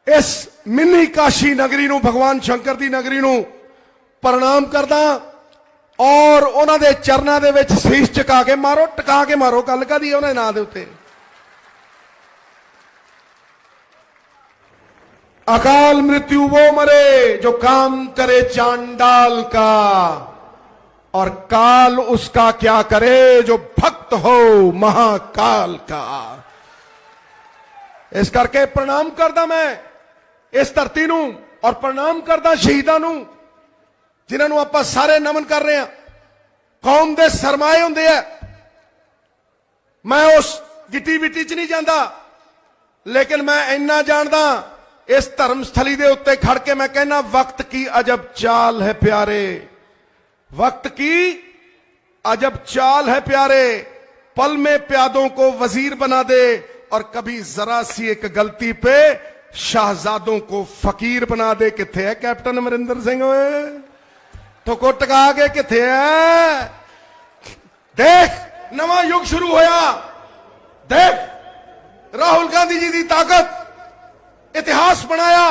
इस मिनी काशी नगरी नूं, भगवान शंकर दी नगरी नूं प्रणाम करदा और उन्हां दे चरनां दे विच शीश झुका के मारो, टका के मारो। गल कादी उन्हां दे नां दे उत्ते। अकाल मृत्यु वो मरे जो काम करे चांडाल का, और काल उसका क्या करे जो भक्त हो महाकाल का। इस करके प्रणाम करदा मैं इस धरती नूं और प्रणाम करदा शहीदां नूं, जिन्हां नूं आपां सारे नमन कर रहे हैं। कौम दे सरमाए हुंदे आ। मैं उस गिट्टी विट्टी च नहीं जांदा, लेकिन मैं इन्ना जानदा, इस धर्मस्थली दे उत्ते खड़ के मैं कहना, वक्त की अजब चाल है प्यारे, वक्त की अजब चाल है प्यारे। पल में प्यादों को वजीर बना दे और कभी जरा सी एक गलती पे शाहजादों को फकीर बना दे। किथे है कैप्टन अमरिंदर सिंह? ठोको टका के किथे है? देख नवा युग शुरू होया। देख राहुल गांधी जी की ताकत, इतिहास बनाया,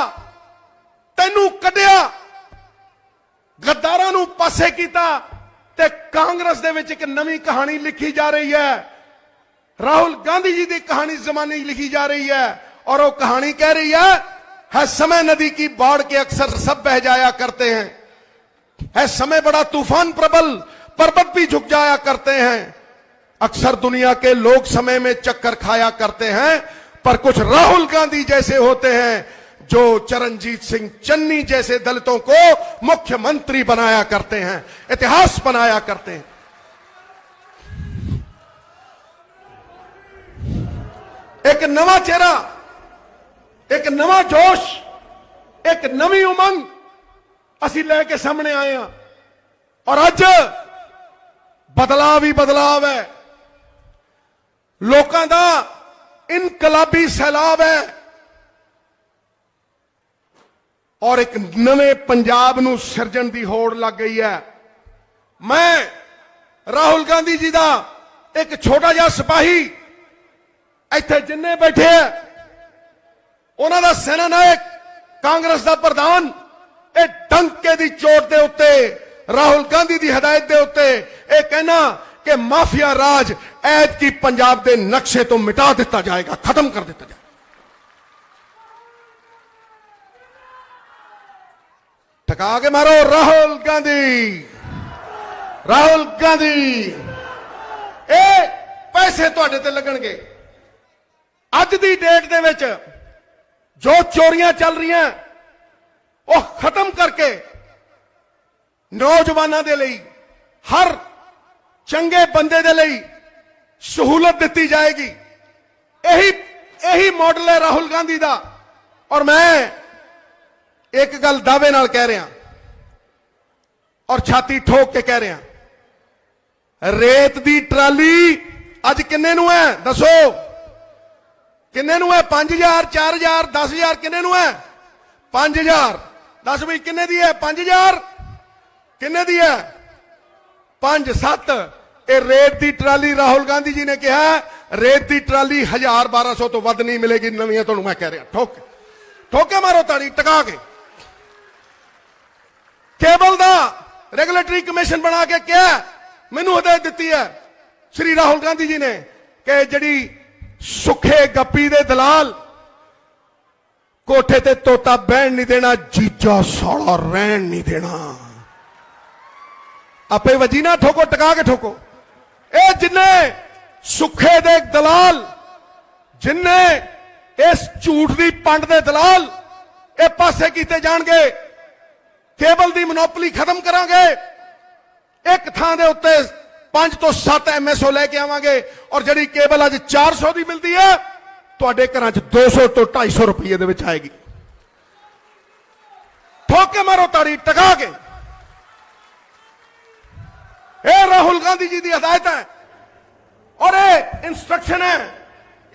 तेनू कढ़िया, गद्दारां नू पासे कीता, ते कांग्रेस दे विच एक नवी कहानी लिखी जा रही है। राहुल गांधी जी की कहानी जमाने लिखी जा रही है, और वो कहानी कह रही है समय नदी की बाढ़ के अक्सर सब बह जाया करते हैं, है समय बड़ा तूफान प्रबल पर्वत भी झुक जाया करते हैं, अक्सर दुनिया के लोग समय में चक्कर खाया करते हैं, पर कुछ राहुल गांधी जैसे होते हैं जो चरणजीत सिंह चन्नी जैसे दलितों को मुख्यमंत्री बनाया करते हैं, इतिहास बनाया करते हैं। एक नवा चेहरा, एक नवा जोश, एक नवी उमंग असी लेके सामने आए हैं, और अज बदलाव ही बदलाव है। लोकां दा इनकलाबी सैलाब है, और एक नवे पंजाब नूं सिरजण दी होड़ लग गई है। मैं राहुल गांधी जी दा एक छोटा जिहा सिपाही, इत्थे जिन्ने बैठे है उन्हां दा सेना नायक, कांग्रेस दा प्रधान, ये डंके दी चोट दे उत्ते राहुल गांधी दी हिदायत दे उत्ते ये कहना कि माफिया राज ऐत की पंजाब दे नक्शे तो मिटा दिता जाएगा, खत्म कर दिता जाएगा। टका के मारो राहुल गांधी, राहुल गांधी। ए पैसे तुहाडे ते लगणगे। अज दी डेट दे विच जो चोरियां चल रही हैं वो खत्म करके नौजवानों दे लई, हर चंगे बंदे दे लई सहूलत दी जाएगी। यही मॉडल है राहुल गांधी दा। और मैं एक गल दावे नाल कह रहा और छाती ठोक के कह रहा, रेत दी ट्राली अज किन्ने नूं है दसो? किन्ने नूं है? 5000, 4000, 10000 किन्ने नूं है? 5000। दस भी किन्ने दी है? 5000 किन्ने दी है? 5 7। ये रेत दी ट्राली राहुल गांधी जी ने कहा रेत दी ट्राली 1000 1200 तो वध नहीं मिलेगी नवी। तुहानूं मैं कह रहा ठोक के मारो ताड़ी टका के। केबल दा रेगुलेटरी कमीशन बना के क्या मैनू हिदायत दी है श्री राहुल गांधी जी ने कि जिहड़ी सुखे गप्पी दे दलाल कोठे ते तोता बहन नहीं देना, जीजा साला रहन नहीं देना। आपे वजी ना ठोको, टका के ठोको। ए जिन्ने सुखे दे दलाल, जिन्ने इस झूठ दी पंड दे दलाल ए पासे कीते जाणगे। केबल दी मोनोपली खत्म करांगे। एक थां दे उत्ते 5 तो 7 MSO लेके आवांगे, और जिहड़ी केबल अज 400 दी मिलती है तुहाडे घरां च 200 तो 250 रुपये दे विच आएगी। ठोक के मारो ताड़ी टका के। ये राहुल गांधी जी की हिदायत है और ये इंस्ट्रक्शन है,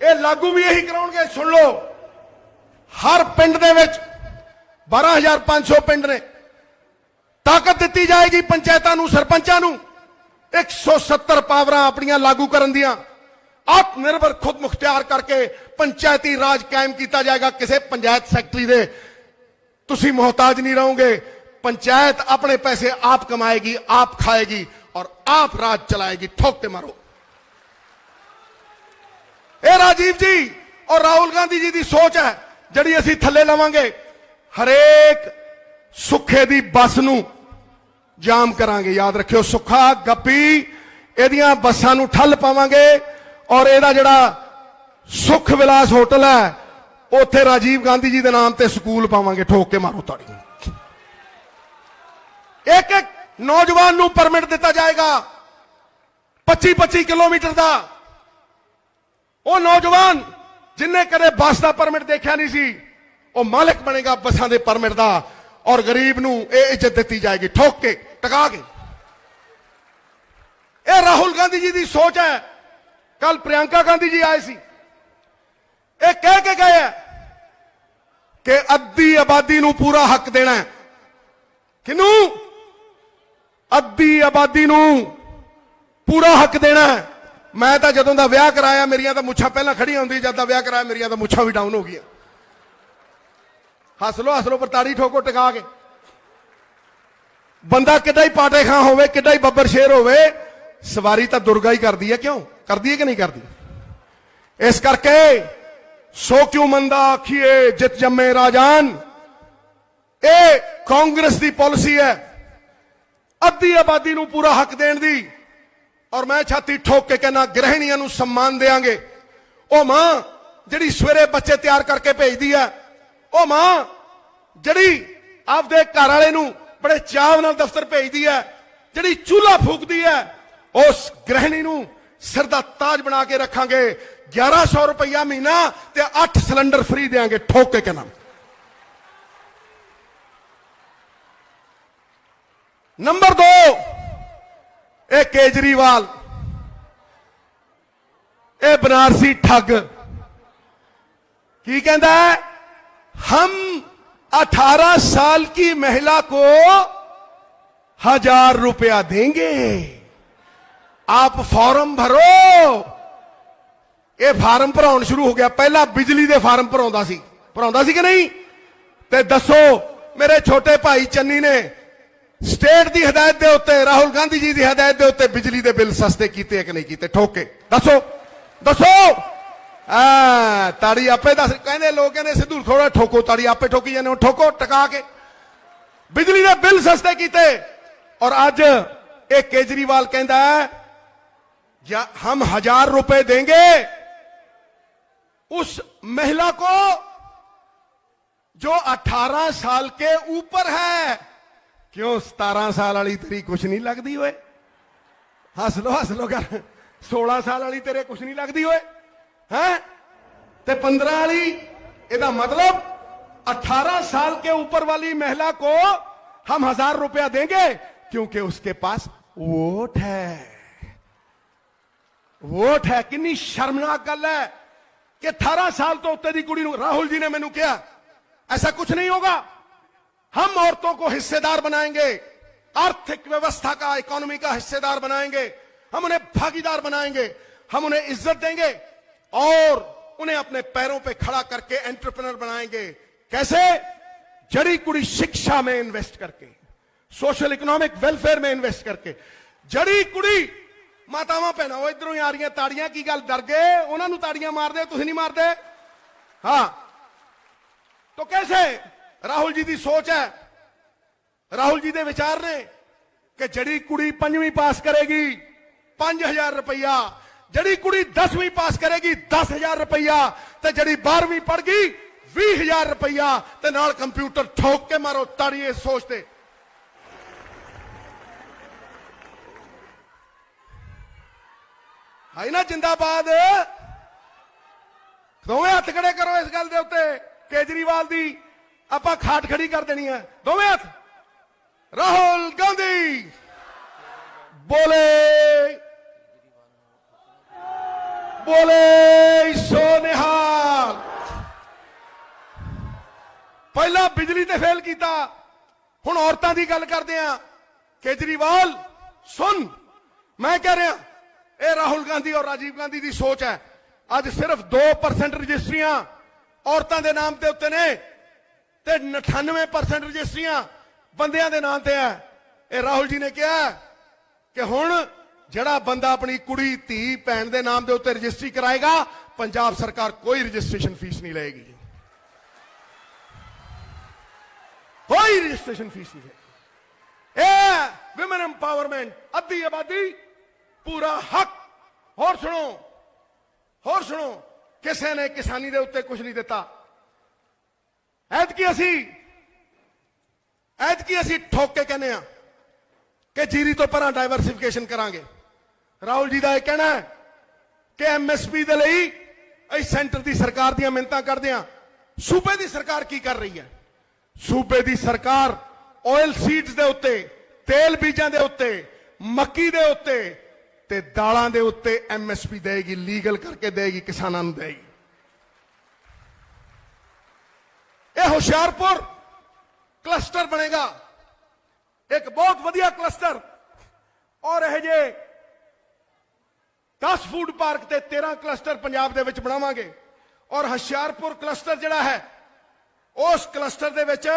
ये लागू भी यही कराउणगे। सुन लो, हर पिंड दे विच 12500 पिंड ने, ताकत दी जाएगी पंचायतां नूं, सरपंचां नूं 170 पावरां अपनियां लागू करन दियां। आत्मनिर्भर खुद मुख्तियार करके पंचायती राज कायम किया जाएगा। किसी पंचायत सैकटरी दे तुसी मोहताज नहीं रहोगे। पंचायत अपने पैसे आप कमाएगी, आप खाएगी और आप राज चलाएगी। ठोक के मारो। ए राजीव जी और राहुल गांधी जी की सोच है जिहड़ी असीं थल्ले लवांगे। हरेक सुखे दी बस नूं जाम करांगे। याद रखियो, सुखा गप्पी एदियां बसां नूं ठल पावांगे और एदा जिहड़ा सुख विलास होटल है उत्थे राजीव गांधी जी के नाम ते स्कूल पावांगे। ठोक के मारो ताड़ी। एक एक नौजवान नूं परमिट दिता जाएगा 25-25 किलोमीटर का। वो नौजवान जिन्हें कदे बस का परमिट देखा नहीं सी वो मालिक बनेगा बसां दे परमिट का और गरीब नूं ये इज्जत दी जाएगी। ठोक के टका के। ये राहुल गांधी जी की सोच है। कल प्रियंका गांधी जी आए सी, ये कह के गए है कि अद्धी आबादी नूं पूरा हक देना है। किनू? अद्धी आबादी नूं पूरा हक देना है। मैं तो जदों दा विआह कराया मेरियां तां मुछां पहलां खड़ियां हुंदी, जद दा विआह कराया मेरियां तां मुछां भी डाउन हो गई। हस लो पर ताड़ी ठोको टका के। बंदा किड्डा ही पाटे खां होवे, किड्डा ही बब्बर शेर होवे, सवारी तो दुर्गा ही करती है। क्यों करती है कि नहीं करती? इस करके सो क्यों मंदा आखिए जित जम्मे राजान। ए कांग्रेस की पॉलिसी है अद्धी आबादी नूं पूरा हक देण दी। और मैं छाती ठोक के कहना गृहिणियां नूं सम्मान देंगे। ओ मां जिहड़ी सवेरे बच्चे तैयार करके भेजदी है, ओ मां जिहड़ी आपदे घर वाले नूं बड़े चाव नाल दफ्तर भेजदी है, जिहड़ी चूल्हा फूकदी है, उस गृहिणी नूं सिर दा ताज बना के रखांगे। 1100 रुपया महीना ते 8 सिलेंडर फ्री देंगे। ठोक के कहना। नंबर 2 ए केजरीवाल, ए बनारसी ठग की कहता है, हम 18 साल की महिला को 1000 रुपया देंगे, आप फॉर्म भरो। ये फार्म भराउण शुरू हो गया। पहला बिजली के फार्म भराउंदा सी कि नहीं? ते दसो मेरे छोटे भाई चन्नी ने स्टेट की हिदायत के उत्ते, राहुल गांधी जी की हिदायत के उत्ते बिजली के बिल सस्ते किए कि नहीं किए? ठोक के दसो दसो। ताड़ी आपे दस। कहने लोग कहने सिद्धू थोड़ा ठोको, ताड़ी आपे ठोकी जाने। ठोको टका के। बिजली के बिल सस्ते किए। और अज एक केजरीवाल कहता है या हम 1000 रुपए देंगे उस महिला को जो 18 साल के ऊपर है। क्यों 17 साल वाली तेरी कुछ नहीं लगती हुए? हस लो कर। 16 साल वाली तेरे कुछ नहीं लगती हुए हैं? ते 15 वाली। ਇਹਦਾ मतलब 18 साल के ऊपर वाली महिला को हम 1000 रुपया देंगे क्योंकि उसके पास वोट है। वोट है। कितनी शर्मनाक गल है कि 18 साल तो उत्ते दी कुड़ी नूं। राहुल जी ने मैनू कहा ऐसा कुछ नहीं होगा, हम औरतों को हिस्सेदार बनाएंगे, आर्थिक व्यवस्था का, इकोनॉमी का हिस्सेदार बनाएंगे, हम उन्हें भागीदार बनाएंगे, हम उन्हें इज्जत देंगे और उन्हें अपने पैरों पे खड़ा करके एंटरप्रेन्योर बनाएंगे। कैसे? जड़ी कुड़ी शिक्षा में इन्वेस्ट करके, सोशल इकोनॉमिक वेलफेयर में इन्वेस्ट करके। जड़ी कुड़ी मातावां भैणां वो इधरों ही आ रही ताड़ियां की गल डर गए, उन्होंने ताड़ियां मार दे, तुसीं नहीं मारदे? हाँ तो कैसे? राहुल जी की सोच है, राहुल जी के विचार ने कि जड़ी कुड़ी 5वीं पास करेगी 5000 रुपया, जड़ी कुड़ी 10वीं पास करेगी 10,000 रुपया, ते जड़ी 12वीं पढ़ गई 20,000 रुपया, ते नाल कंप्यूटर। ठोक के मारो ताड़ी सोचते। है ना जिंदाबाद? दोवें हाथ खड़े करो इस गल दे उत्ते। केजरीवाल दी आपां खाट खड़ी कर देनी है। दोवें हाथ। राहुल गांधी बोले बोले सो निहाल। पहला बिजली ते फेल किया, हुण औरतां दी गल करदे आ। केजरीवाल सुन, मैं कह रहा ये राहुल गांधी और राजीव गांधी की सोच है। अज सिर्फ 2% रजिस्ट्रियां औरतों के नाम के उत्ते ने ते 98% रजिस्ट्रियां बंदियां के नाम से है। ये राहुल जी ने कहा कि हुण जिहड़ा बंदा अपनी कुड़ी धी भैन के नाम के उत्ते रजिस्ट्री कराएगा, पंजाब सरकार कोई रजिस्ट्रेशन फीस नहीं लेगी, कोई रजिस्ट्रेशन फीस नहीं लेगी। विमेन एम्पावरमेंट, अद्धी आबादी पूरा हक। होर सुनो, किसी ने किसानी के उत्ते कुछ नहीं दिता। ऐतकी असी ठोक के कहने कि जीरी तो पर डाइवर्सिफिकेशन करांगे। राहुल जी का यह कहना है कि MSP के लिए अस सेंटर की सरकार दी मिन्नतां करदे हां। सूबे की सरकार की कर रही है? सूबे की सरकार ऑयल सीड्स के उत्ते, तेल बीजां के उत्ते, मक्की के उत्ते ते दालां दे उत्ते MSP देगी, लीगल करके देगी, किसानां नूं देगी। यह होशियारपुर क्लस्टर बनेगा, एक बहुत वधिया क्लस्टर। और यह जे 10 फूड पार्क ते 13 क्लस्टर पंजाब दे विच बनावांगे। और होशियारपुर क्लस्टर जिहड़ा है, उस क्लस्टर दे विच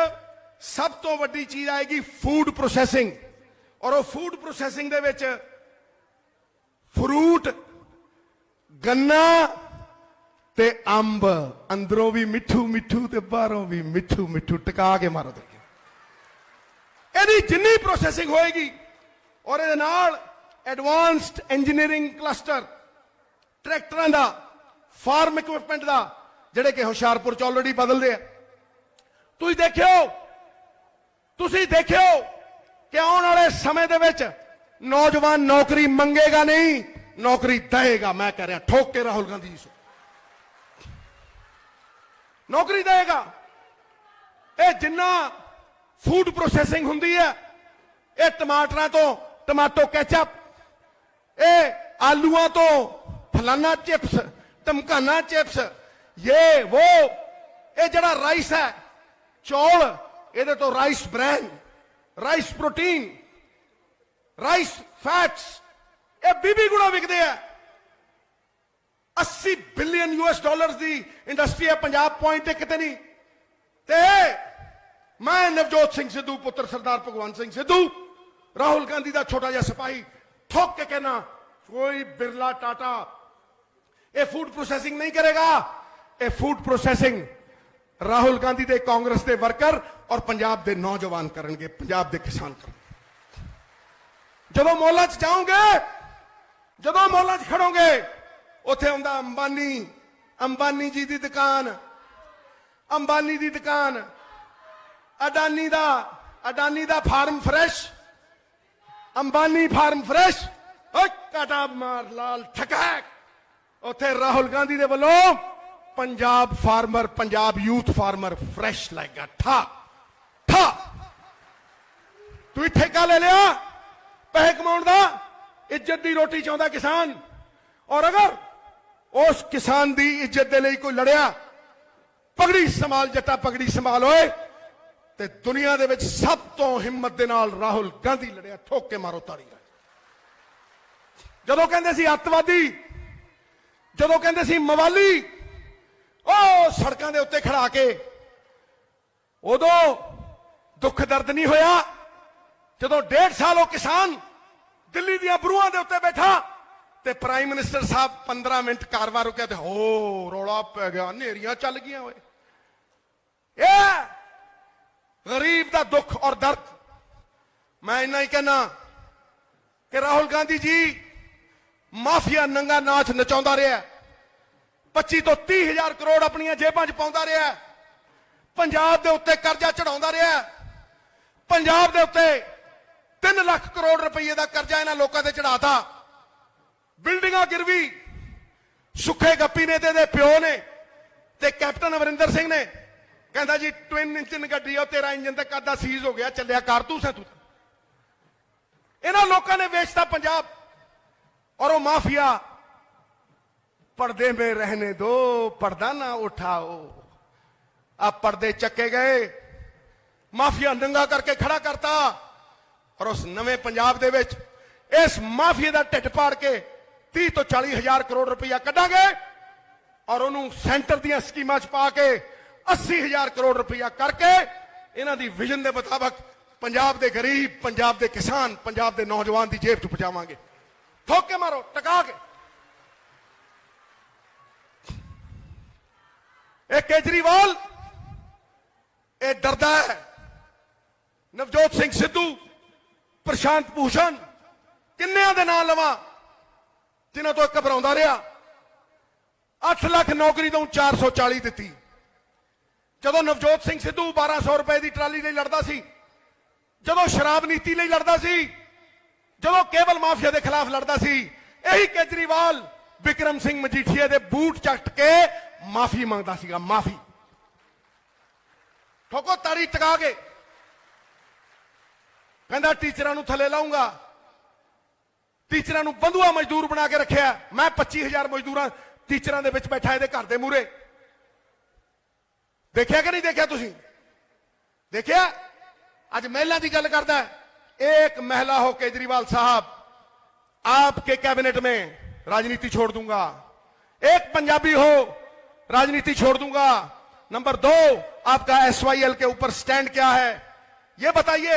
सब तो वड्डी चीज आएगी फूड प्रोसैसिंग। और वो food processing they which fruit, गन्ना ते अंब, अंदरों भी मिठू मिठू ते बाहरों भी मिठू मिठू, टका के मारो देगी। यदि जिन्नी प्रोसैसिंग होएगी और ये नाल एडवांस्ड इंजीनियरिंग क्लस्टर, ट्रैक्टरां दा, फार्म इक्विपमेंट दा, जिहड़े कि होशियारपुर च ऑलरेडी बदलदे आ। तुसीं देखियो कि आने वाले समय दे विच नौजवान नौकरी मंगेगा नहीं, नौकरी देगा। मैं कह रहा ठोक के राहुल गांधी जी से नौकरी देगा। ये जिन्ना फूड प्रोसैसिंग हुंदी है, ये टमाटरां तो टमाटो कैचअप, ये आलूआं तो फलाना चिप्स, टमकाना चिप्स, ये वो, ये जड़ा राइस है, चौल, ये तो rice bran, rice protein, rice fats, ये 20 गुणा विकते हैं। 80 बिलियन US की इंडस्ट्री है पंजाब, पॉइंट एक नहीं। ते मैं नवजोत सिंह सिद्धू, पुत्र सरदार भगवंत सिंह सिद्धू, राहुल गांधी का छोटा जिहा सिपाही, ठोक के कहना कोई बिरला टाटा ये फूड प्रोसैसिंग नहीं करेगा। ये फूड प्रोसैसिंग राहुल गांधी के कांग्रेस के वर्कर और पंजाब के नौजवान करेंगे, पंजाब के किसान करेंगे। जदों मॉलां च जाओगे, जदों मॉलां च खड़ोगे, उत्थे आउंदा अंबानी जी की दुकान, अंबानी की दुकान, अडानी दा farm fresh, Ambani farm fresh, काटा मार लाल ठकैक। उत्थे राहुल गांधी दे वल्लों Punjab farmer, Punjab youth farmer fresh लाएगा। ठा ठा तू ठेका ले लिया पैसे कमाउण दा, इज्जत दी रोटी चाहुंदा किसान। और अगर उस किसान दी इज्जत दे लई कोई लड़िया, पगड़ी संभाल जट्टा, पगड़ी संभाल होए, ते दुनिया दे विच सब तो हिम्मत दे नाल राहुल गांधी लड़िया। ठोक के मारो ताड़ी। जदों कहंदे सी अतवादी, जदों कहंदे सी मवाली, ओ सड़कों के उत्ते खड़ा के, उदों दुख दर्द नहीं होया। जदों 1.5 साल वो किसान दिल्ली दियां बरूहां दे उत्ते बैठा, ते प्राइम मिनिस्टर साहब 15 मिनट कारवां रुकिया, ते हो रौला पै गया, नेरियां चल गईयां। होए गरीब का दुख और दर्द। मैं इन्ना ही कहना कि राहुल गांधी जी माफिया नंगा नाच नचाउंदा रहा, 25 तो 30 हजार करोड़ अपनी जेबां च पाउंदा रहा, पंजाब दे उत्ते कर्जा चढ़ाउंदा रहा, पंजाब दे उत्ते 3 लाख करोड़ रुपये का कर्जा इन्हां लोकां ते चढ़ाता। बिल्डिंगां गिरवी सुखे गप्पी ने ते प्यो ने ते कैप्टन अमरिंदर सिंह ने कहता जी ट्विन इंजन गड्डी है, तेरा इंजन तो कदा सीज हो गया, चलिया कारतूस है तू। इन्हां लोकां ने बेचता पंजाब। और वो माफिया पर्दे में रहने दो, पर्दा ना उठाओ। अब पर्दे चक्के गए, माफिया नंगा करके खड़ा करता। और उस नवे पंजाब दे विच इस माफिया का ढिड पाड़ के 30 ਤੋਂ 40 ਹਜ਼ਾਰ ਕਰੋੜ ਰੁਪਈਆ ਕੱਢਾਂਗੇ ਔਰ ਉਹਨੂੰ ਸੈਂਟਰ ਦੀਆਂ ਸਕੀਮਾਂ 'ਚ ਪਾ ਕੇ 80 ਹਜ਼ਾਰ ਕਰੋੜ ਰੁਪਈਆ ਕਰਕੇ ਇਹਨਾਂ ਦੀ ਵਿਜ਼ਨ ਦੇ ਮੁਤਾਬਕ ਪੰਜਾਬ ਦੇ ਗਰੀਬ, ਪੰਜਾਬ ਦੇ ਕਿਸਾਨ, ਪੰਜਾਬ ਦੇ ਨੌਜਵਾਨ ਦੀ ਜੇਬ 'ਚ ਪਹੁੰਚਾਵਾਂਗੇ। ਠੋਕ ਕੇ ਮਾਰੋ, ਟਕਾ ਕੇ। ਇਹ ਕੇਜਰੀਵਾਲ ਇਹ ਡਰਦਾ ਹੈ। ਨਵਜੋਤ ਸਿੰਘ ਸਿੱਧੂ, ਪ੍ਰਸ਼ਾਂਤ ਭੂਸ਼ਣ, ਕਿੰਨਿਆਂ ਦੇ ਨਾਂ ਲਵਾਂ ਜਿਨ੍ਹਾਂ ਤੋਂ ਘਬਰਾਉਂਦਾ ਰਿਹਾ। 8 ਲੱਖ ਨੌਕਰੀ ਤੋਂ 440 ਦਿੱਤੀ। ਜਦੋਂ ਨਵਜੋਤ ਸਿੰਘ ਸਿੱਧੂ 1200 ਰੁਪਏ ਦੀ ਟਰਾਲੀ ਲਈ ਲੜਦਾ ਸੀ, ਜਦੋਂ ਸ਼ਰਾਬ ਨੀਤੀ ਲਈ ਲੜਦਾ ਸੀ, ਜਦੋਂ ਕੇਬਲ ਮਾਫੀਆ ਦੇ ਖਿਲਾਫ ਲੜਦਾ ਸੀ, ਇਹੀ ਕੇਜਰੀਵਾਲ ਵਿਕਰਮ ਸਿੰਘ ਮਜੀਠੀਆ ਦੇ ਬੂਟ ਚੱਟ ਕੇ ਮਾਫੀ ਮੰਗਦਾ ਸੀਗਾ। ਮਾਫੀ ਠੋਕੋ ਤਾੜੀ ਟਕਾ ਕੇ। ਕਹਿੰਦਾ ਟੀਚਰਾਂ ਨੂੰ ਥੱਲੇ ਲਾਉਂਗਾ, ਟੀਚਰਾਂ ਨੂੰ ਬੰਧੂਆ ਮਜ਼ਦੂਰ ਬਣਾ ਕੇ ਰੱਖਿਆ। ਮੈਂ 25,000 ਮਜ਼ਦੂਰਾਂ ਟੀਚਰਾਂ ਦੇ ਵਿੱਚ ਬੈਠਾ ਇਹਦੇ ਘਰ ਦੇ ਮੂਹਰੇ। देखिया कि नहीं देखिया? तुसी देखिया? आज महिला की गल करता है। एक महिला हो केजरीवाल साहब, आपके कैबिनेट में राजनीति छोड़ दूंगा। एक पंजाबी हो, राजनीति छोड़ दूंगा। नंबर 2, आपका SYL के ऊपर स्टैंड क्या है यह बताइए।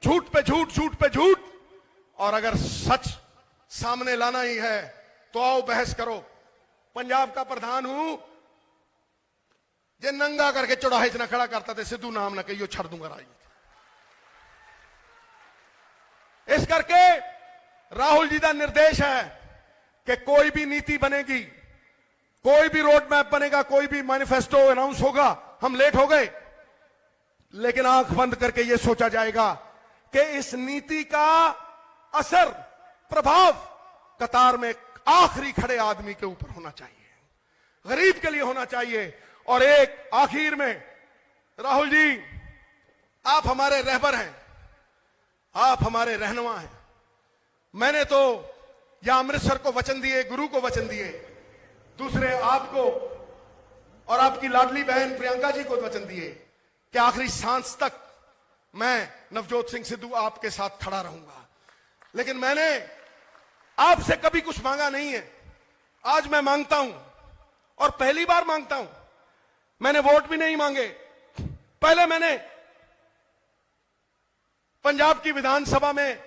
झूठ पे झूठ, झूठ पे झूठ। और अगर सच सामने लाना ही है तो आओ बहस करो। पंजाब का प्रधान हूं, जे नंगा करके चौराहे च ना खड़ा करता तो सिद्धू नाम ना कहियो, छड़ दूंगा राजनीति। इस करके राहुल जी का निर्देश है कि कोई भी नीति बनेगी, कोई भी रोड मैप बनेगा, कोई भी मैनिफेस्टो अनाउंस होगा, हम लेट हो गए लेकिन आंख बंद करके यह सोचा जाएगा कि इस नीति का असर, प्रभाव कतार में आखिरी खड़े आदमी के ऊपर होना चाहिए, गरीब के लिए होना चाहिए। और एक आखिर में, राहुल जी आप हमारे रहबर हैं, आप हमारे रहनुमा हैं। मैंने तो या अमृतसर को वचन दिए, गुरु को वचन दिए, दूसरे आपको और आपकी लाडली बहन प्रियंका जी को वचन दिए कि आखिरी सांस तक मैं नवजोत सिंह सिद्धू आपके साथ खड़ा रहूंगा। लेकिन मैंने आपसे कभी कुछ मांगा नहीं है। आज मैं मांगता हूं और पहली बार मांगता हूं। मैंने वोट भी नहीं मांगे। पहले मैंने पंजाब की विधानसभा में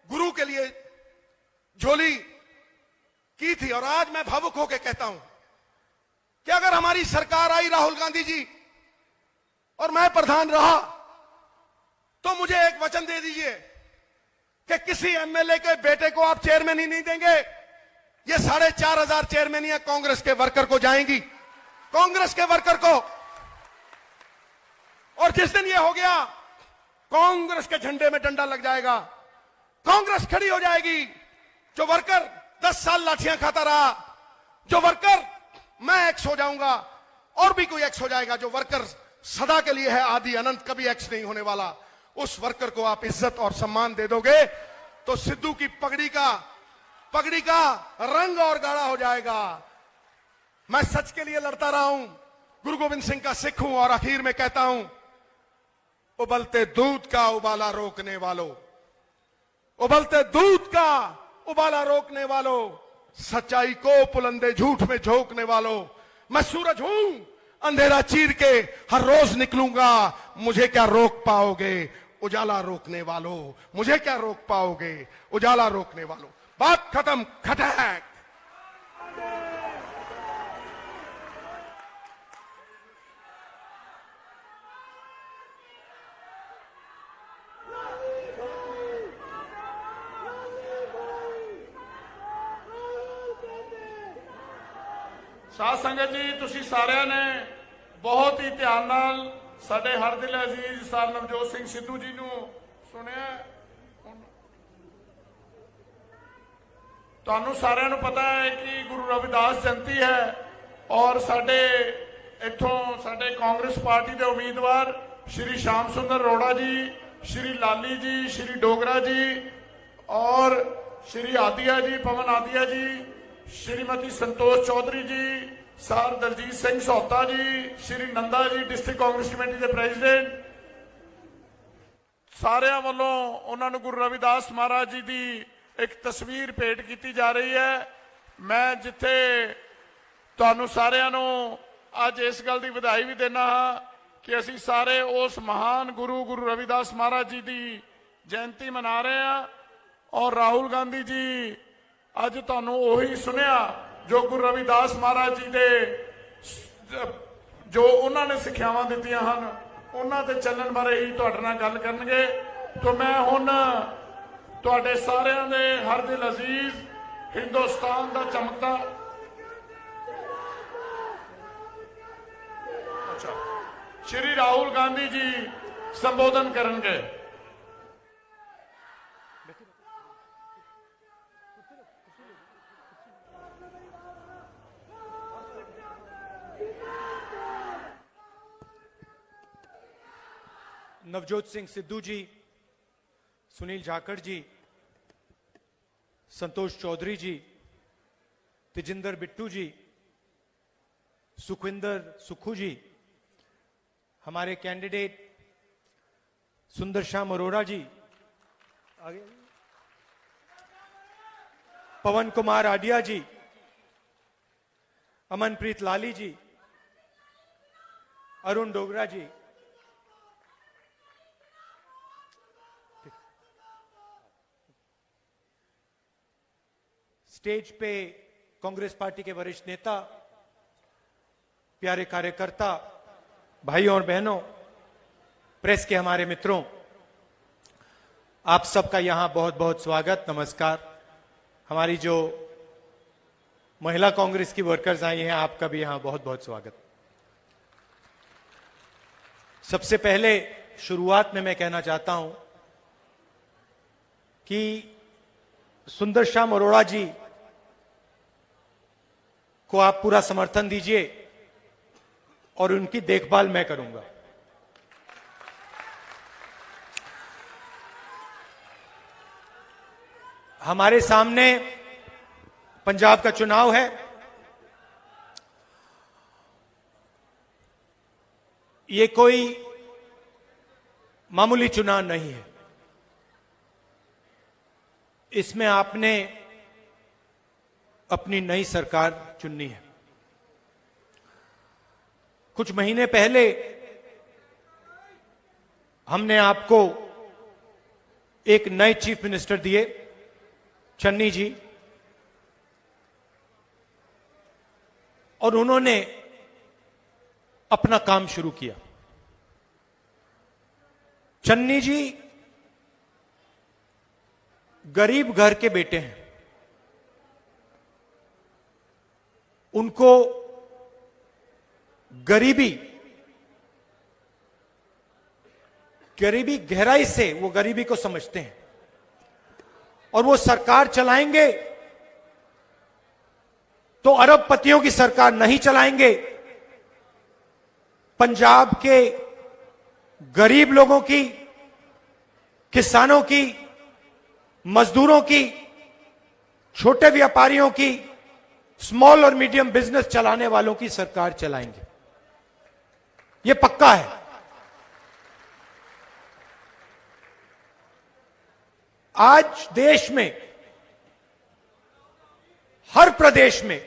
गुरु के लिए झोली की थी और आज मैं भावुक होकर कहता हूं कि अगर हमारी सरकार आई, राहुल गांधी जी, और मैं प्रधान रहा तो मुझे एक वचन दे दीजिए कि किसी एमएलए के बेटे को आप चेयरमैन ही नहीं देंगे। ये 4,500 चेयरमैनियां कांग्रेस के वर्कर को जाएंगी, कांग्रेस के वर्कर को। और जिस दिन ये हो गया, कांग्रेस के झंडे में डंडा लग जाएगा, कांग्रेस खड़ी हो जाएगी। जो वर्कर 10 साल लाठियां खाता रहा, जो वर्कर, मैं एक्स हो जाऊंगा और भी कोई एक्स हो जाएगा, जो वर्कर सदा के लिए है, आदि अनंत, कभी एक्स नहीं होने वाला, उस वर्कर को आप इज्जत और सम्मान दे दोगे तो सिद्धू की पगड़ी का रंग और गाढ़ा हो जाएगा। मैं सच के लिए लड़ता रहा हूं, गुरु गोविंद सिंह का सिख हूं और आखिर में कहता हूं, उबलते दूध का उबाला रोकने वालों, उबलते दूध का उबाला रोकने वालों, सच्चाई को पुलंदे झूठ में झोंकने वालों, मैं सूरज हूं, अंधेरा चीर के हर रोज निकलूंगा, मुझे क्या रोक पाओगे उजाला रोकने वालों, मुझे क्या रोक पाओगे उजाला रोकने वालों। बात खत्म, खटैक। साध संगत जी, तुसी सारिਆਂ ने बहुत ही ध्यान नाल साडे हर दिल अजीज सर नवजोत सिंह सिद्धू जी नूं सुनिया। तुहानूं सारिਆਂ नूं पता है कि गुरु रविदास जयंती है और साडे इत्थों साडे कांग्रेस पार्टी के उम्मीदवार श्री श्याम सुंदर अरोड़ा जी, श्री लाली जी, श्री डोगरा जी और श्री आदिया जी, पवन आदिया जी, श्रीमती संतोष चौधरी जी, सर दलजीत सिंह सौता जी, श्री नंदा जी, डिस्ट्रिक्ट कांग्रेस कमेटी के प्रेजिडेंट, सारिਆਂ ਵੱਲੋਂ ਉਹਨਾਂ ਨੂੰ गुरु रविदास महाराज जी की एक तस्वीर भेंट की जा रही है। मैं जिथे ਤੁਹਾਨੂੰ ਸਾਰਿਆਂ ਨੂੰ ਅੱਜ ਇਸ ਗੱਲ ਦੀ ਵਧਾਈ ਵੀ ਦੇਣਾ ਹਾਂ ਕਿ ਅਸੀਂ ਸਾਰੇ ਉਸ ਮਹਾਨ ਗੁਰੂ ਰਵਿਦਾਸ ਮਹਾਰਾਜ ਜੀ ਦੀ ਜਯੰਤੀ ਮਨਾ ਰਹੇ ਹਾਂ ਔਰ ਰਾਹੁਲ ਗਾਂਧੀ ਜੀ ਅੱਜ ਤੁਹਾਨੂੰ ਉਹੀ ਸੁਣਿਆ ਜੋ ਗੁਰੂ ਰਵਿਦਾਸ ਮਹਾਰਾਜ ਜੀ ਦੇ ਜੋ ਉਹਨਾਂ ਨੇ ਸਿੱਖਿਆਵਾਂ ਦਿੱਤੀਆਂ ਹਨ ਉਹਨਾਂ ਤੇ ਚੱਲਣ ਬਾਰੇ ਹੀ ਤੁਹਾਡੇ ਨਾਲ ਗੱਲ ਕਰਨਗੇ। तो मैं हुण तुहाडे सारियां दे हर दिल अजीज हिंदुस्तान दा चमकदा श्री राहुल गांधी जी संबोधन करेंगे। नवजोत सिंह सिद्धू जी, सुनील जाखड़ जी, संतोष चौधरी जी, तेजिंदर बिट्टू जी, सुखविंदर सुक्खू जी, हमारे कैंडिडेट सुंदर श्याम अरोड़ा जी, आगे पवन कुमार आडिया जी, अमनप्रीत लाली जी, अरुण डोगरा जी, स्टेज पे कांग्रेस पार्टी के वरिष्ठ नेता, प्यारे कार्यकर्ता, भाइयों और बहनों, प्रेस के हमारे मित्रों, आप सबका यहां बहुत बहुत स्वागत, नमस्कार। हमारी जो महिला कांग्रेस की वर्कर्स आई हैं, आपका भी यहां बहुत बहुत स्वागत। सबसे पहले शुरुआत में मैं कहना चाहता हूं कि सुंदर श्याम अरोड़ा जी को आप पूरा समर्थन दीजिए और उनकी देखभाल मैं करूंगा। हमारे सामने पंजाब का चुनाव है। ये कोई मामूली चुनाव नहीं है। इसमें आपने अपनी नई सरकार चुननी है। कुछ महीने पहले हमने आपको एक नए चीफ मिनिस्टर दिए, चन्नी जी, और उन्होंने अपना काम शुरू किया। चन्नी जी गरीब घर के बेटे हैं। उनको गरीबी गहराई से वो गरीबी को समझते हैं और वो सरकार चलाएंगे तो अरबपतियों की सरकार नहीं चलाएंगे। पंजाब के गरीब लोगों की, किसानों की, मजदूरों की, छोटे व्यापारियों की, स्मॉल और मीडियम बिजनेस चलाने वालों की सरकार चलाएंगे। यह पक्का है। आज देश में हर प्रदेश में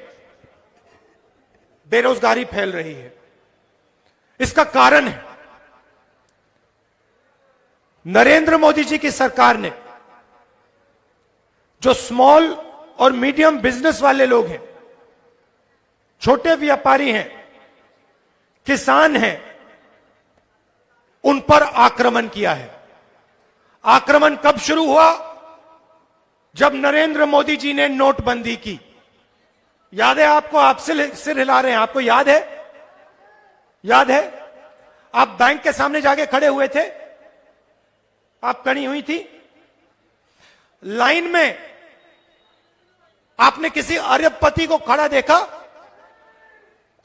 बेरोजगारी फैल रही है। इसका कारण है नरेंद्र मोदी जी की सरकार ने जो स्मॉल और मीडियम बिजनेस वाले लोग हैं, छोटे व्यापारी हैं, किसान हैं, उन पर आक्रमण किया है। आक्रमण कब शुरू हुआ? जब नरेंद्र मोदी जी ने नोटबंदी की। याद है आपको? आप सिर हिला रहे हैं। आपको याद है? याद है? आप बैंक के सामने जाके खड़े हुए थे, आप खड़ी हुई थी लाइन में। आपने किसी अरबपति को खड़ा देखा?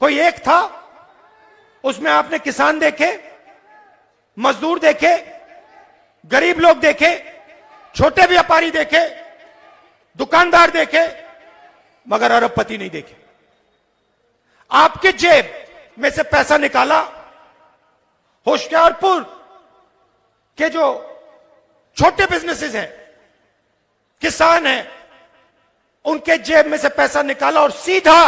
कोई एक था, उसमें आपने किसान देखे, मजदूर देखे, गरीब लोग देखे, छोटे व्यापारी देखे, दुकानदार देखे, मगर अरबपति नहीं देखे। आपके जेब में से पैसा निकाला, होशियारपुर के जो छोटे बिजनेसेस हैं, किसान हैं, उनके जेब में से पैसा निकाला और सीधा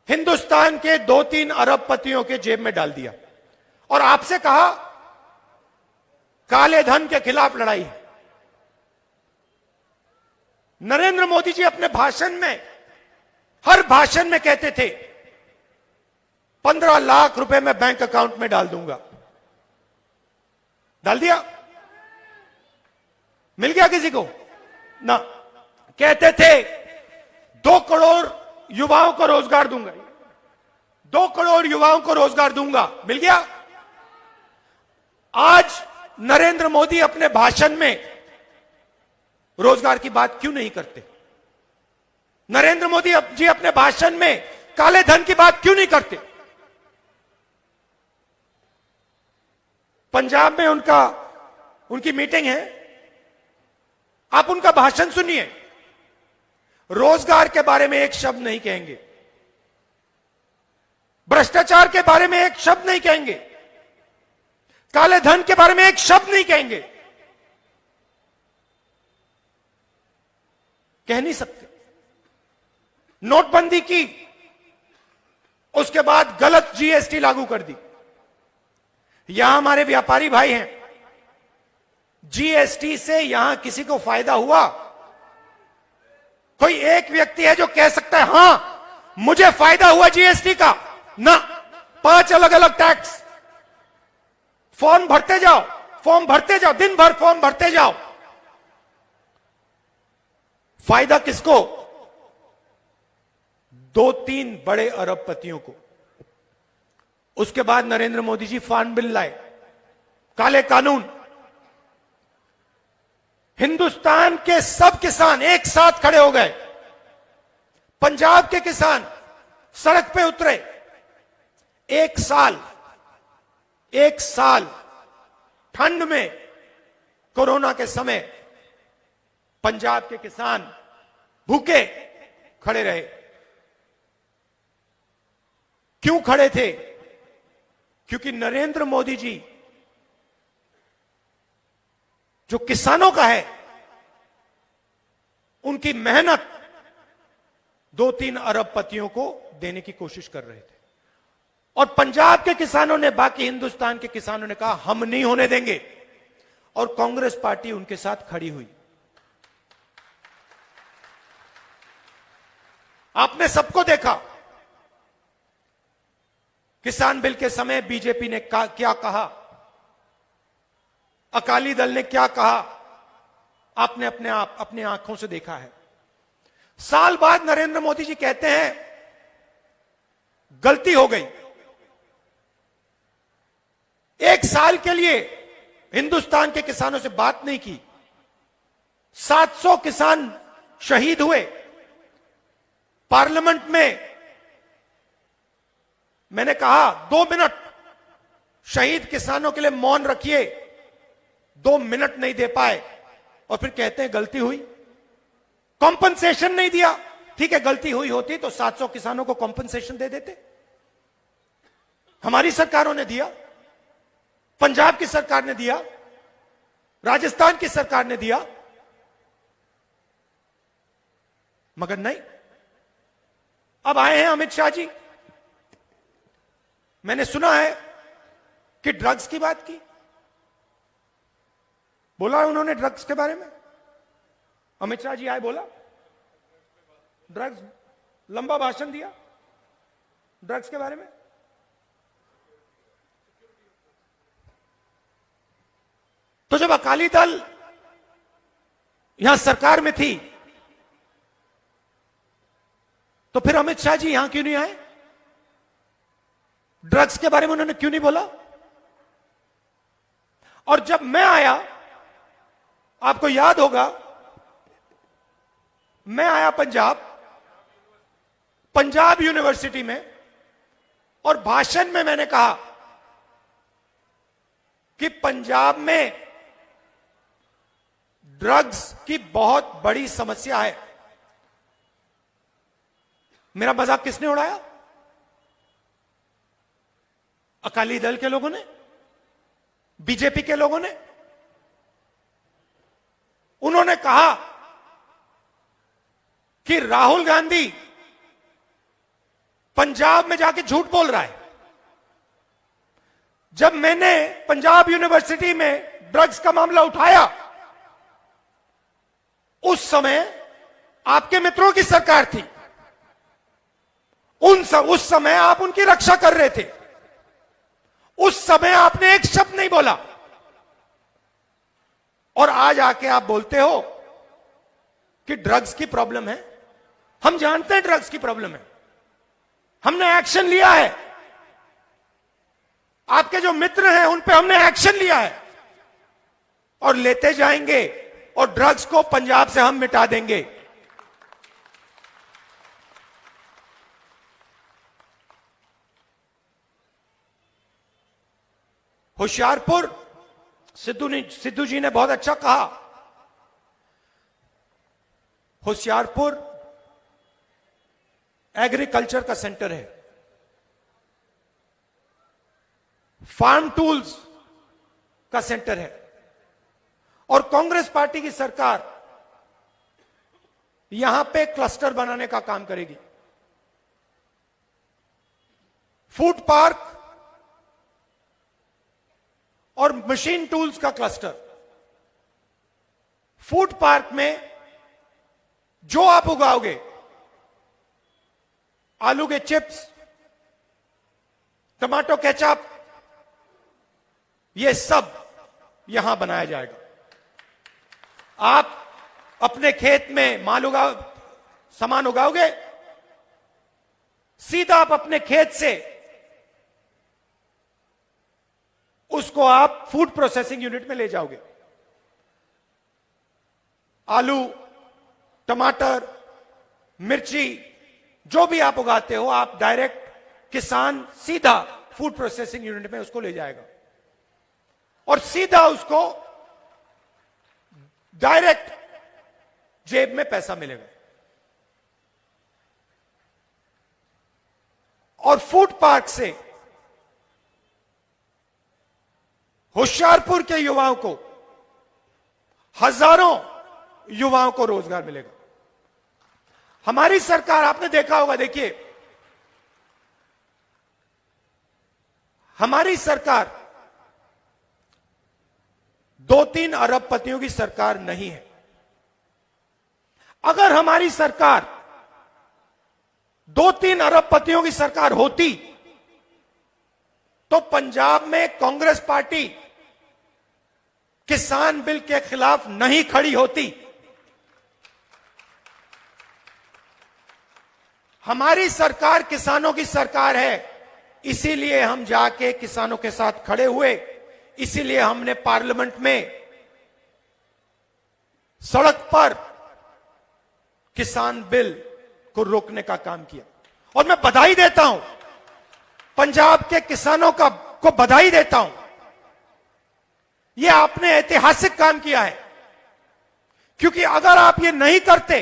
हिंदुस्तान के 2-3 अरबपतियों के जेब में डाल दिया और आपसे कहा काले धन के खिलाफ लड़ाई है। नरेंद्र मोदी जी अपने भाषण में, हर भाषण में कहते थे 15 लाख रुपए मैं बैंक अकाउंट में डाल दूंगा। डाल दिया? मिल गया किसी को? ना। कहते थे 2 करोड़ युवाओं को रोजगार दूंगा, 2 करोड़ युवाओं को रोजगार दूंगा। मिल गया? आज नरेंद्र मोदी अपने भाषण में रोजगार की बात क्यों नहीं करते? नरेंद्र मोदी जी अपने भाषण में काले धन की बात क्यों नहीं करते? पंजाब में उनकी मीटिंग है, आप उनका भाषण सुनिए, रोजगार के बारे में एक शब्द नहीं कहेंगे, भ्रष्टाचार के बारे में एक शब्द नहीं कहेंगे, काले धन के बारे में एक शब्द नहीं कहेंगे। कह नहीं सकते। नोटबंदी की, उसके बाद गलत जीएसटी लागू कर दी। यहां हमारे व्यापारी भाई हैं, जीएसटी से यहां किसी को फायदा हुआ? कोई एक व्यक्ति है जो कह सकता है हां मुझे फायदा हुआ जीएसटी का? ना। 5 अलग अलग टैक्स, फॉर्म भरते जाओ, फॉर्म भरते जाओ, दिन भर फॉर्म भरते जाओ। फायदा किसको? 2-3 बड़े अरबपतियों को। उसके बाद नरेंद्र मोदी जी फार्म बिल लाए, काले कानून। हिंदुस्तान के सब किसान एक साथ खड़े हो गए। पंजाब के किसान सड़क पे उतरे। एक साल ठंड में, कोरोना के समय, पंजाब के किसान भूखे खड़े रहे। क्यों खड़े थे? क्योंकि नरेंद्र मोदी जी जो किसानों का है, उनकी मेहनत 2-3 अरबपतियों को देने की कोशिश कर रहे थे। और पंजाब के किसानों ने, बाकी हिंदुस्तान के किसानों ने कहा हम नहीं होने देंगे, और कांग्रेस पार्टी उनके साथ खड़ी हुई। आपने सबको देखा, किसान बिल के समय बीजेपी ने क्या कहा, अकाली दल ने क्या कहा, आपने अपने आंखों से देखा है। साल बाद नरेंद्र मोदी जी कहते हैं गलती हो गई। 1 साल के लिए हिंदुस्तान के किसानों से बात नहीं की। 700 किसान शहीद हुए। पार्लियामेंट में मैंने कहा 2 मिनट शहीद किसानों के लिए मौन रखिए, 2 मिनट नहीं दे पाए, और फिर कहते हैं गलती हुई। कॉम्पनसेशन नहीं दिया। ठीक है, गलती हुई होती तो 700 किसानों को कॉम्पनसेशन दे देते। हमारी सरकारों ने दिया, पंजाब की सरकार ने दिया, राजस्थान की सरकार ने दिया, मगर नहीं। अब आए हैं अमित शाह जी। मैंने सुना है कि ड्रग्स की बात की, बोला उन्होंने ड्रग्स के बारे में। अमित शाह जी आए, बोला ड्रग्स, लंबा भाषण दिया ड्रग्स के बारे में। तो जब अकाली दल यहां सरकार में थी, तो फिर अमित शाह जी यहां क्यों नहीं आए? ड्रग्स के बारे में उन्होंने क्यों नहीं बोला? और जब मैं आया, आपको याद होगा, मैं आया पंजाब यूनिवर्सिटी में, और भाषण में मैंने कहा कि पंजाब में ड्रग्स की बहुत बड़ी समस्या है। मेरा मजाक किसने उड़ाया? अकाली दल के लोगों ने, बीजेपी के लोगों ने। उन्होंने कहा कि राहुल गांधी पंजाब में जाके झूठ बोल रहा है। जब मैंने पंजाब यूनिवर्सिटी में ड्रग्स का मामला उठाया, उस समय आपके मित्रों की सरकार थी। उस समय आप उनकी रक्षा कर रहे थे। उस समय आपने एक शब्द नहीं बोला, और आज आके आप बोलते हो कि ड्रग्स की प्रॉब्लम है। हम जानते हैं ड्रग्स की प्रॉब्लम है, हमने एक्शन लिया है। आपके जो मित्र हैं उन पे हमने एक्शन लिया है और लेते जाएंगे, और ड्रग्स को पंजाब से हम मिटा देंगे। होशियारपुर, सिद्धू जी ने बहुत अच्छा कहा, होशियारपुर एग्रीकल्चर का सेंटर है, फार्म टूल्स का सेंटर है, और कांग्रेस पार्टी की सरकार यहां पे क्लस्टर बनाने का काम करेगी। फूड पार्क और मशीन टूल्स का क्लस्टर। फूड पार्क में जो आप उगाओगे, आलू के चिप्स, टमाटो केचप, ये सब यहां बनाया जाएगा। आप अपने खेत में सामान उगाओगे, सीधा आप अपने खेत से उसको आप फूड प्रोसेसिंग यूनिट में ले जाओगे। आलू, टमाटर, मिर्ची, जो भी आप उगाते हो, आप डायरेक्ट किसान सीधा फूड प्रोसेसिंग यूनिट में उसको ले जाएगा, और सीधा उसको डायरेक्ट जेब में पैसा मिलेगा। और फूड पार्क से होशियारपुर के युवाओं को, हजारों युवाओं को रोजगार मिलेगा। हमारी सरकार, आपने देखा होगा, देखिए, हमारी सरकार 2-3 अरबपतियों की सरकार नहीं है। अगर हमारी सरकार 2-3 अरबपतियों की सरकार होती तो पंजाब में कांग्रेस पार्टी किसान बिल के खिलाफ नहीं खड़ी होती। हमारी सरकार किसानों की सरकार है, इसीलिए हम जाके किसानों के साथ खड़े हुए, इसीलिए हमने पार्लियामेंट में सड़क पर किसान बिल को रोकने का काम किया। और मैं बधाई देता हूं, पंजाब के किसानों को बधाई देता हूं। यह आपने ऐतिहासिक काम किया है, क्योंकि अगर आप ये नहीं करते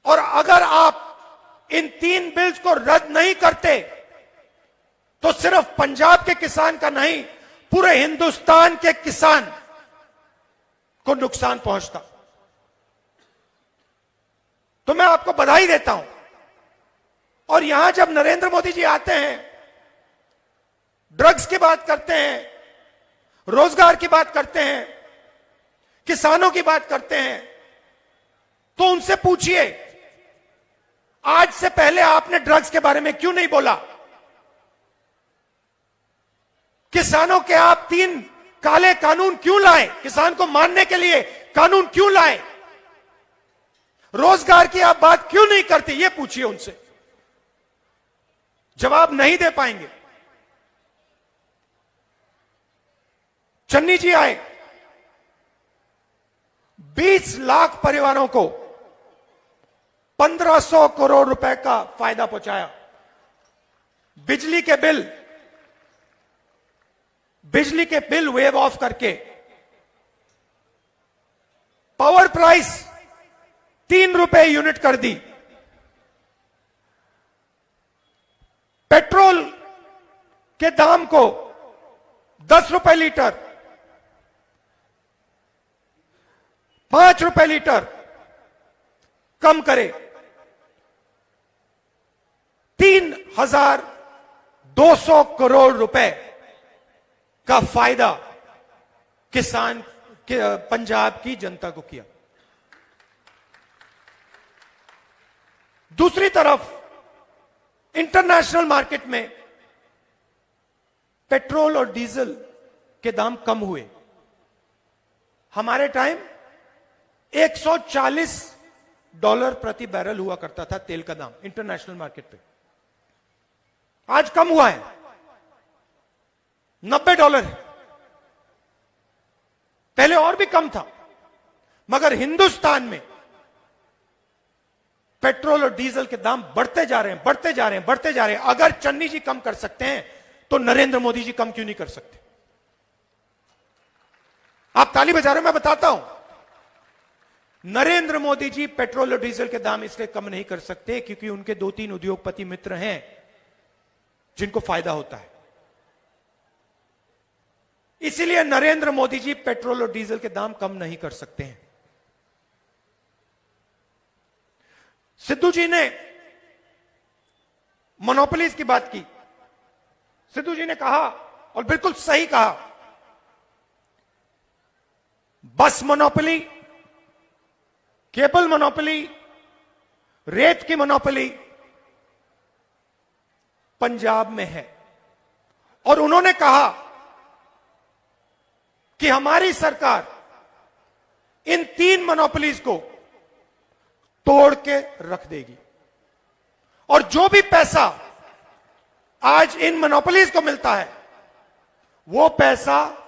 और अगर आप इन 3 बिल्स को रद्द नहीं करते तो सिर्फ पंजाब के किसान का नहीं, पूरे हिंदुस्तान के किसान को नुकसान पहुंचता। तो मैं आपको बधाई देता हूं। और यहां जब नरेंद्र मोदी जी आते हैं, ड्रग्स की बात करते हैं, रोजगार की बात करते हैं, किसानों की बात करते हैं, तो उनसे पूछिए, आज से पहले आपने ड्रग्स के बारे में क्यों नहीं बोला? किसानों के आप 3 काले कानून क्यों लाए? किसान को मारने के लिए कानून क्यों लाए? रोजगार की आप बात क्यों नहीं करते? ये पूछिए उनसे, जवाब नहीं दे पाएंगे। चन्नी जी आए, 20 लाख परिवारों को 1500 करोड़ रुपए का फायदा पहुंचाया। बिजली के बिल वेव ऑफ करके पावर प्राइस 3 रुपए यूनिट कर दी। पेट्रोल के दाम को 10 रुपए लीटर, 5 रुपए लीटर, कम करे। 3,200 करोड़ रुपए का फायदा किसान पंजाब की जनता को किया। दूसरी तरफ इंटरनेशनल मार्केट में पेट्रोल और डीजल के दाम कम हुए। हमारे टाइम $140 प्रति बैरल हुआ करता था तेल का दाम इंटरनेशनल मार्केट पे, आज कम हुआ है, $90 है। पहले और भी कम था, मगर हिंदुस्तान में पेट्रोल और डीजल के दाम बढ़ते जा रहे हैं, बढ़ते जा रहे हैं, बढ़ते जा रहे हैं। अगर चन्नी जी कम कर सकते हैं तो नरेंद्र मोदी जी कम क्यों नहीं कर सकते? आप ताली बजा रहे हो, मैं बताता हूं। नरेंद्र मोदी जी पेट्रोल और डीजल के दाम इसलिए कम नहीं कर सकते क्योंकि उनके 2-3 उद्योगपति मित्र हैं जिनको फायदा होता है। इसीलिए नरेंद्र मोदी जी पेट्रोल और डीजल के दाम कम नहीं कर सकते हैं। सिद्धू जी ने मोनोपोलीज की बात की। सिद्धू जी ने कहा, और बिल्कुल सही कहा, बस मोनोपोली, केबल मोनोपोली, रेत की मोनोपोली पंजाब में है। और उन्होंने कहा कि हमारी सरकार इन 3 मोनोपोलीज को तोड़ के रख देगी और जो भी पैसा आज इन मोनोपोलीज को मिलता है वो पैसा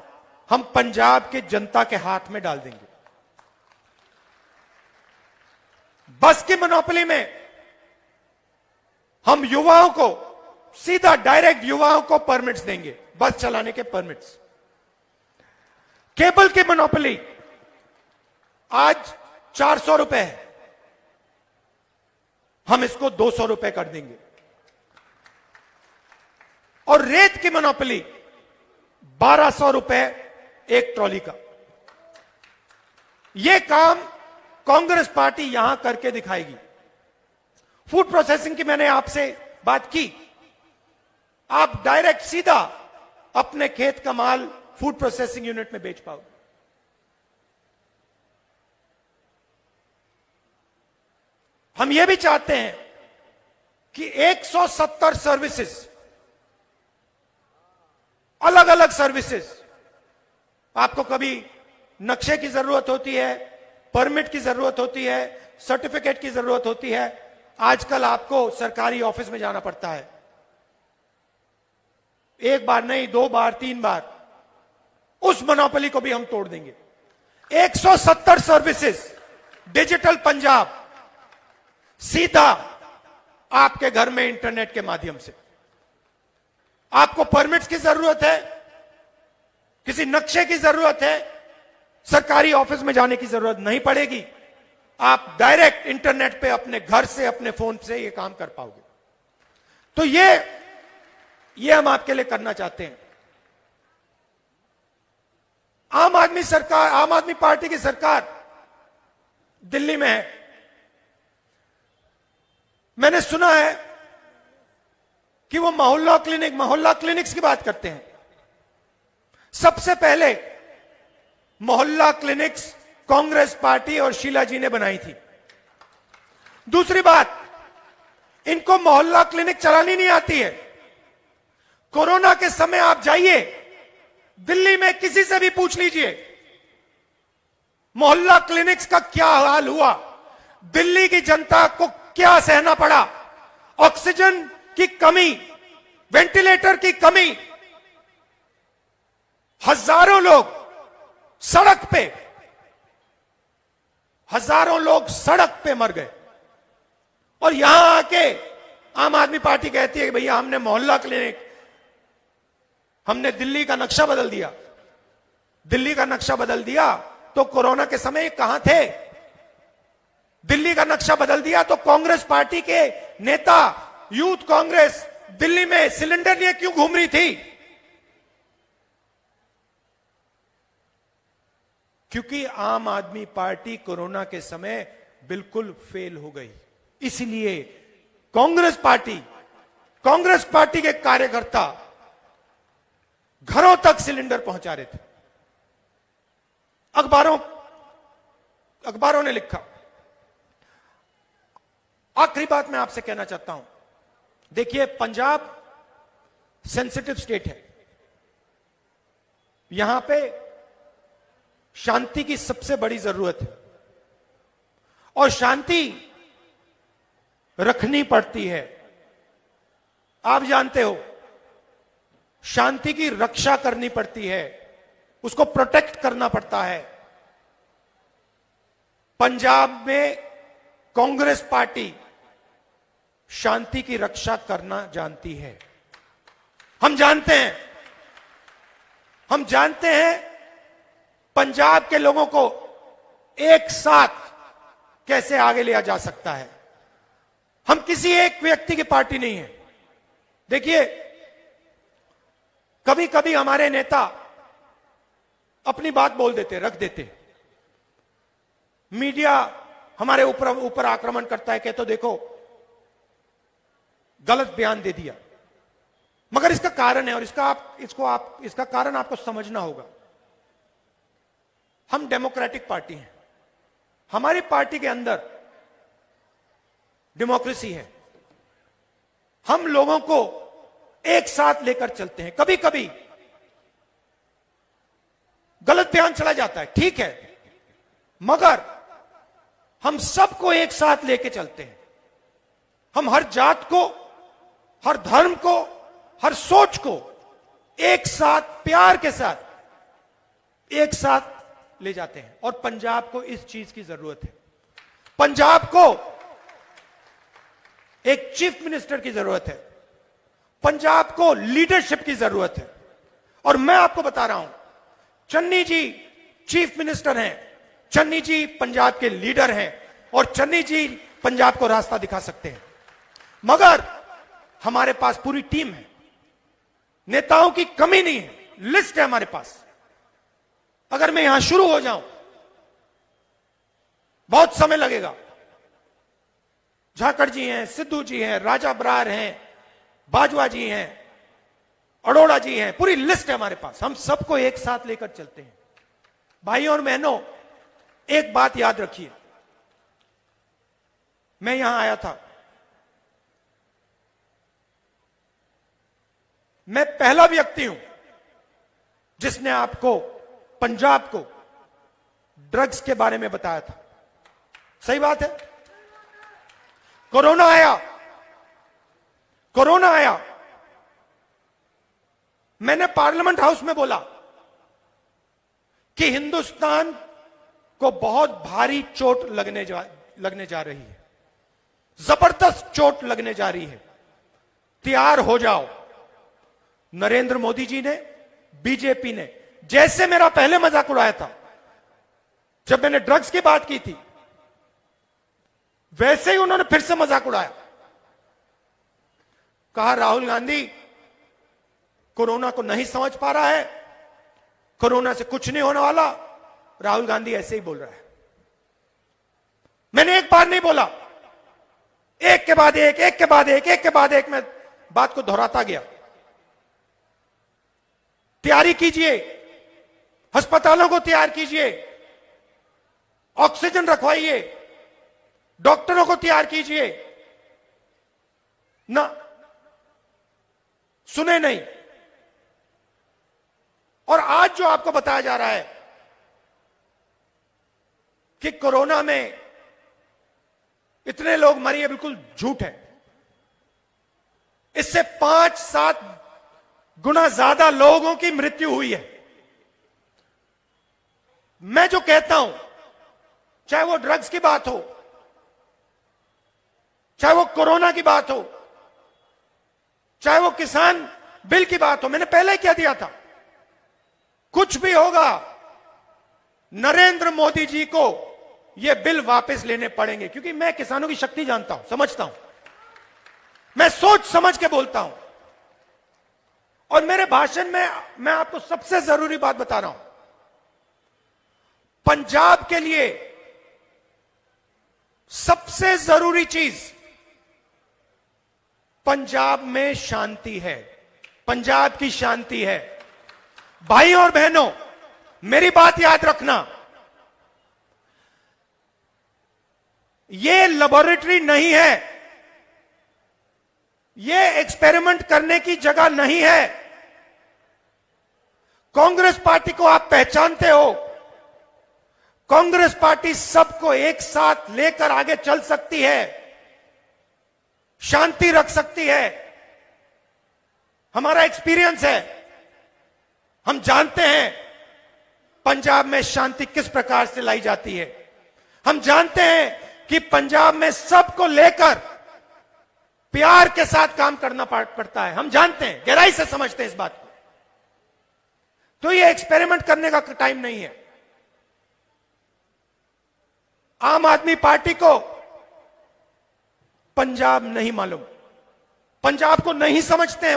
हम पंजाब के जनता के हाथ में डाल देंगे। बस की मोनोपोली में हम युवाओं को सीधा डायरेक्ट युवाओं को परमिट्स देंगे, बस चलाने के परमिट्स। केबल की मोनोपोली आज 400 रुपए है, हम इसको 200 रुपए कर देंगे। और रेत की मोनोपोली 1200 रुपए एक ट्रॉली का। यह काम कांग्रेस पार्टी यहां करके दिखाएगी। फूड प्रोसेसिंग की मैंने आपसे बात की, आप डायरेक्ट सीधा अपने खेत का माल फूड प्रोसेसिंग यूनिट में बेच पाओगे। हम यह भी चाहते हैं कि 170 सर्विसेज, अलग अलग सर्विसेज, आपको कभी नक्शे की जरूरत होती है, परमिट की जरूरत होती है, सर्टिफिकेट की जरूरत होती है, आजकल आपको सरकारी ऑफिस में जाना पड़ता है, एक बार नहीं, 2 बार, 3 बार। उस मोनोपोली को भी हम तोड़ देंगे। 170 सर्विसेज, डिजिटल पंजाब, सीधा आपके घर में इंटरनेट के माध्यम से। आपको परमिट्स की जरूरत है, किसी नक्शे की जरूरत है, सरकारी ऑफिस में जाने की जरूरत नहीं पड़ेगी। आप डायरेक्ट इंटरनेट पे अपने घर से, अपने फोन से यह काम कर पाओगे। तो ये हम आपके लिए करना चाहते हैं। आम आदमी सरकार, आम आदमी पार्टी की सरकार दिल्ली में है। मैंने सुना है कि वो मोहल्ला क्लिनिक्स की बात करते हैं। सबसे पहले मोहल्ला क्लिनिक्स कांग्रेस पार्टी और शीला जी ने बनाई थी। दूसरी बात, इनको मोहल्ला क्लिनिक चलानी नहीं आती है। कोरोना के समय आप जाइए दिल्ली में, किसी से भी पूछ लीजिए मोहल्ला क्लिनिक्स का क्या हाल हुआ, दिल्ली की जनता को क्या सहना पड़ा। ऑक्सीजन की कमी, वेंटिलेटर की कमी, हजारों लोग सड़क पे, हजारों लोग सड़क पे मर गए। और यहां आके आम आदमी पार्टी कहती है कि भैया हमने मोहल्ला क्लिनिक, हमने दिल्ली का नक्शा बदल दिया। दिल्ली का नक्शा बदल दिया तो कोरोना के समय कहां थे? दिल्ली का नक्शा बदल दिया तो कांग्रेस पार्टी के नेता, यूथ कांग्रेस दिल्ली में सिलेंडर लिए क्यों घूम रही थी? क्योंकि आम आदमी पार्टी कोरोना के समय बिल्कुल फेल हो गई। इसलिए कांग्रेस पार्टी के कार्यकर्ता घरों तक सिलेंडर पहुंचा रहे थे। अखबारों ने लिखा। आखिरी बात मैं आपसे कहना चाहता हूं, देखिए पंजाब सेंसिटिव स्टेट है, यहां पे शांति की सबसे बड़ी जरूरत है और शांति रखनी पड़ती है। आप जानते हो, शांति की रक्षा करनी पड़ती है, उसको प्रोटेक्ट करना पड़ता है। पंजाब में कांग्रेस पार्टी शांति की रक्षा करना जानती है। हम जानते हैं पंजाब के लोगों को एक साथ कैसे आगे लिया जा सकता है। हम किसी एक व्यक्ति की पार्टी नहीं है। देखिए, कभी कभी हमारे नेता अपनी बात बोल देते, रख देते, मीडिया हमारे ऊपर आक्रमण करता है कि तो देखो गलत बयान दे दिया, मगर इसका कारण है और इसका कारण आपको समझना होगा। हम डेमोक्रेटिक पार्टी हैं, हमारी पार्टी के अंदर डेमोक्रेसी है, हम लोगों को एक साथ लेकर चलते हैं। कभी कभी गलत बयान चला जाता है, ठीक है, मगर हम सबको एक साथ लेके चलते हैं। हम हर जात को, हर धर्म को, हर सोच को एक साथ प्यार के साथ एक साथ ले जाते हैं और पंजाब को इस चीज की जरूरत है। पंजाब को एक चीफ मिनिस्टर की जरूरत है, पंजाब को लीडरशिप की जरूरत है। और मैं आपको बता रहा हूं, चन्नी जी चीफ मिनिस्टर हैं, चन्नी जी पंजाब के लीडर हैं और चन्नी जी पंजाब को रास्ता दिखा सकते हैं। मगर हमारे पास पूरी टीम है, नेताओं की कमी नहीं है, लिस्ट है हमारे पास। अगर मैं यहां शुरू हो जाऊं बहुत समय लगेगा। झाकड़ जी हैं, सिद्धू जी हैं, राजा बरार हैं, बाजवा जी हैं, अरोड़ा जी हैं, पूरी लिस्ट है हमारे पास। हम सबको एक साथ लेकर चलते हैं। भाइयों और बहनों, एक बात याद रखिए, मैं यहां आया था, मैं पहला व्यक्ति हूं जिसने आपको पंजाब को ड्रग्स के बारे में बताया था। सही बात है। कोरोना आया, मैंने पार्लियामेंट हाउस में बोला कि हिंदुस्तान को बहुत भारी चोट लगने जा रही है, जबरदस्त चोट लगने जा रही है, तैयार हो जाओ। नरेंद्र मोदी जी ने, बीजेपी ने जैसे मेरा पहले मजाक उड़ाया था जब मैंने ड्रग्स की बात की थी, वैसे ही उन्होंने फिर से मजाक उड़ाया। कहा राहुल गांधी कोरोना को नहीं समझ पा रहा है, कोरोना से कुछ नहीं होने वाला। राहुल गांधी ऐसे ही बोल रहा है। मैंने एक बार नहीं बोला, एक के बाद एक मैं बात को दोहराता गया। तैयारी कीजिए, अस्पतालों को तैयार कीजिए, ऑक्सीजन रखवाइए, डॉक्टरों को तैयार कीजिए। ना सुने नहीं। और आज जो आपको बताया जा रहा है कि कोरोना में इतने लोग मरे, बिल्कुल झूठ है। इससे 5-7 गुना ज्यादा लोगों की मृत्यु हुई है। मैं जो कहता हूं, चाहे वो ड्रग्स की बात हो, चाहे वो कोरोना की बात हो, चाहे वो किसान बिल की बात हो, मैंने पहले ही कह दिया था, कुछ भी होगा नरेंद्र मोदी जी को ये बिल वापस लेने पड़ेंगे। क्योंकि मैं किसानों की शक्ति जानता हूं, समझता हूं, मैं सोच समझ के बोलता हूं। और मेरे भाषण में मैं आपको सबसे जरूरी बात बता रहा हूं, पंजाब के लिए सबसे जरूरी चीज पंजाब में शांति है, पंजाब की शांति है। भाई और बहनों, मेरी बात याद रखना, यह लेबोरेटरी नहीं है, यह एक्सपेरिमेंट करने की जगह नहीं है। कांग्रेस पार्टी को आप पहचानते हो। कांग्रेस पार्टी सबको एक साथ लेकर आगे चल सकती है, शांति रख सकती है। हमारा एक्सपीरियंस है, हम जानते हैं पंजाब में शांति किस प्रकार से लाई जाती है। हम जानते हैं कि पंजाब में सबको लेकर प्यार के साथ काम करना पड़ता है। हम जानते हैं, गहराई से समझते हैं इस बात को। तो ये एक्सपेरिमेंट करने का टाइम नहीं है। आम आदमी पार्टी को पंजाब नहीं मालूम, पंजाब को नहीं समझते हैं।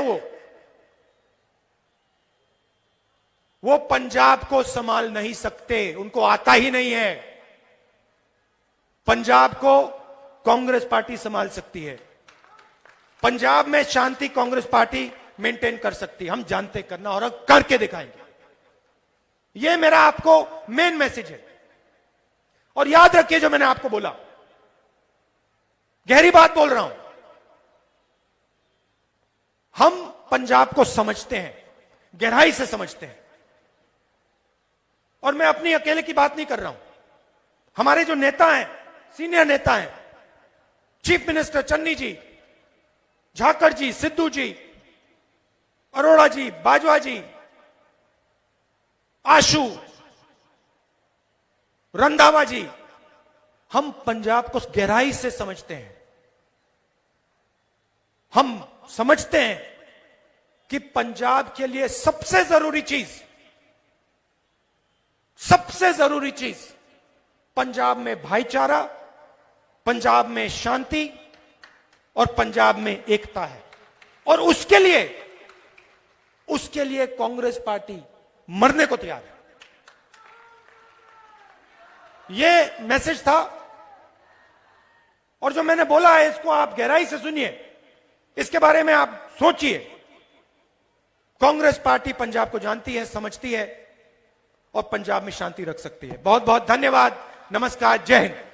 वो पंजाब को संभाल नहीं सकते, उनको आता ही नहीं है। पंजाब को कांग्रेस पार्टी संभाल सकती है। पंजाब में शांति कांग्रेस पार्टी मेंटेन कर सकती है। हम जानते करना और करके दिखाएंगे। यह मेरा आपको मेन मैसेज है। और याद रखिए जो मैंने आपको बोला, गहरी बात बोल रहा हूं। हम पंजाब को समझते हैं, गहराई से समझते हैं। और मैं अपनी अकेले की बात नहीं कर रहा हूं। हमारे जो नेता हैं, सीनियर नेता हैं, चीफ मिनिस्टर चन्नी जी, झाकड़ जी, सिद्धू जी, अरोड़ा जी, बाजवा जी, आशु, रंधावा जी, हम पंजाब को गहराई से समझते हैं। हम समझते हैं कि पंजाब के लिए सबसे जरूरी चीज पंजाब में भाईचारा, पंजाब में शांति और पंजाब में एकता है। और उसके लिए कांग्रेस पार्टी मरने को तैयार है। यह मैसेज था। और जो मैंने बोला है इसको आप गहराई से सुनिए, इसके बारे में आप सोचिए। कांग्रेस पार्टी पंजाब को जानती है, समझती है और पंजाब में शांति रख सकती है। बहुत बहुत धन्यवाद। नमस्कार, जय हिंद।